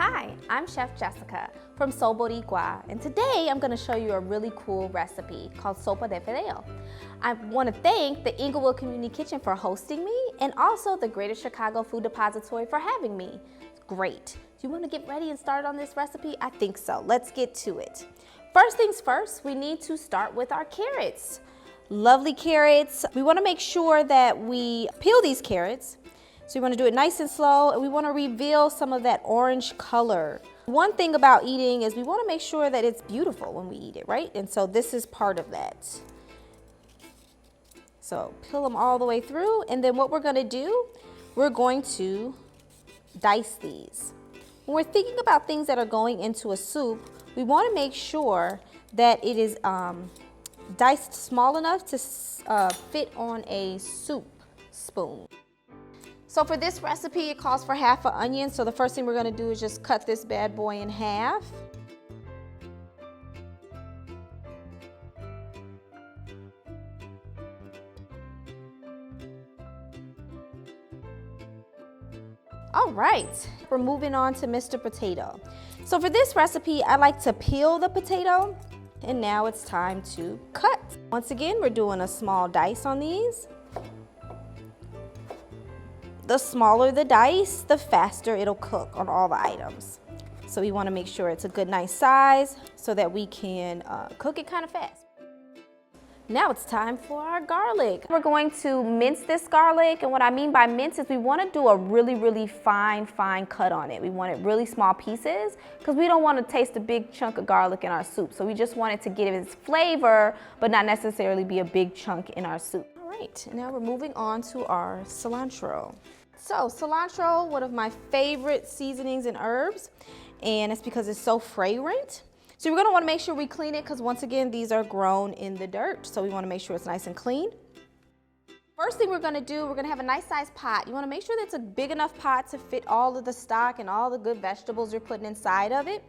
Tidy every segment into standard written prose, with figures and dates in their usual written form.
Hi, I'm Chef Jessica from Sopa, and today I'm going to show you a really cool recipe called Sopa de Fideo. I want to thank the Inglewood Community Kitchen for hosting me and also the Greater Chicago Food Depository for having me. Great. Do you want to get ready and start on this recipe? I think so. Let's get to it. First things first, we need to start with our carrots. Lovely carrots. We want to make sure that we peel these carrots. So you want to do it nice and slow, and we want to reveal some of that orange color. One thing about eating is we want to make sure that it's beautiful when we eat it, right? And so this is part of that. So peel them all the way through, and then what we're going to do, we're going to dice these. When we're thinking about things that are going into a soup, we want to make sure that it is diced small enough to fit on a soup spoon. So for this recipe, it calls for half an onion. So the first thing we're going to do is just cut this bad boy in half. All right, we're moving on to Mr. Potato. So for this recipe, I like to peel the potato, and now it's time to cut. Once again, we're doing a small dice on these. The smaller the dice, the faster it'll cook on all the items. So we want to make sure it's a good, nice size so that we can cook it kind of fast. Now it's time for our garlic. We're going to mince this garlic, and what I mean by mince is we want to do a really fine cut on it. We want it really small pieces because we don't want to taste a big chunk of garlic in our soup. So we just want it to give its flavor, but not necessarily be a big chunk in our soup. All right, now we're moving on to our cilantro. So cilantro, one of my favorite seasonings and herbs, and it's because it's so fragrant. So we're gonna wanna make sure we clean it because once again, these are grown in the dirt. So we wanna make sure it's nice and clean. First thing we're gonna do, we're gonna have a nice sized pot. You wanna make sure that it's a big enough pot to fit all of the stock and all the good vegetables you're putting inside of it.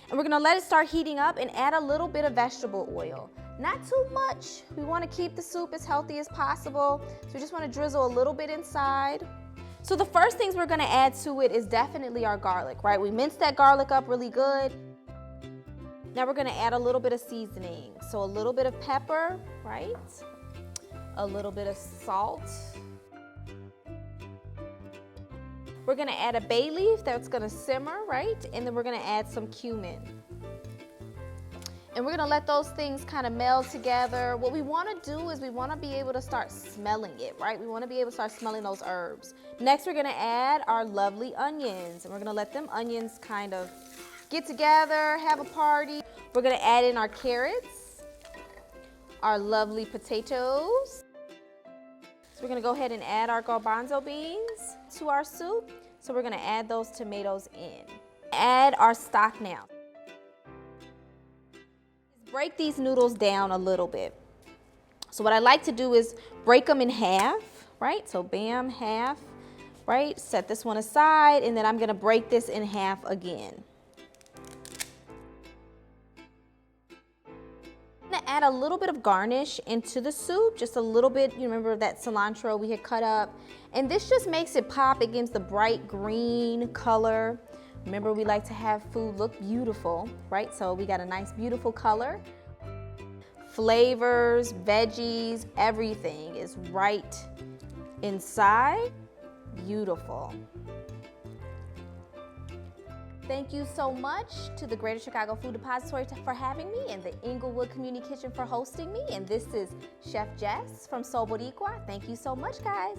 And we're gonna let it start heating up and add a little bit of vegetable oil. Not too much. We wanna keep the soup as healthy as possible. So we just wanna drizzle a little bit inside. So the first things we're gonna add to it is definitely our garlic, right? We minced that garlic up really good. Now we're gonna add a little bit of seasoning. So a little bit of pepper, right? A little bit of salt. We're gonna add a bay leaf that's gonna simmer, right? And then we're gonna add some cumin. And we're gonna let those things kind of meld together. What we wanna do is we wanna be able to start smelling it, right? We wanna be able to start smelling those herbs. Next, we're gonna add our lovely onions, and we're gonna let them onions kind of get together, have a party. We're gonna add in our carrots, our lovely potatoes. So we're gonna go ahead and add our garbanzo beans to our soup. So we're gonna add those tomatoes in. Add our stock now. Break these noodles down a little bit. So what I like to do is break them in half, right? So bam, half, right? Set this one aside, and then I'm gonna break this in half again. I'm gonna add a little bit of garnish into the soup, just a little bit. You remember that cilantro we had cut up? And this just makes it pop. It gives the bright green color. Remember, we like to have food look beautiful, right? So we got a nice, beautiful color. Flavors, veggies, everything is right inside. Beautiful. Thank you so much to the Greater Chicago Food Depository for having me and the Inglewood Community Kitchen for hosting me. And this is Chef Jess from Sopa. Thank you so much, guys.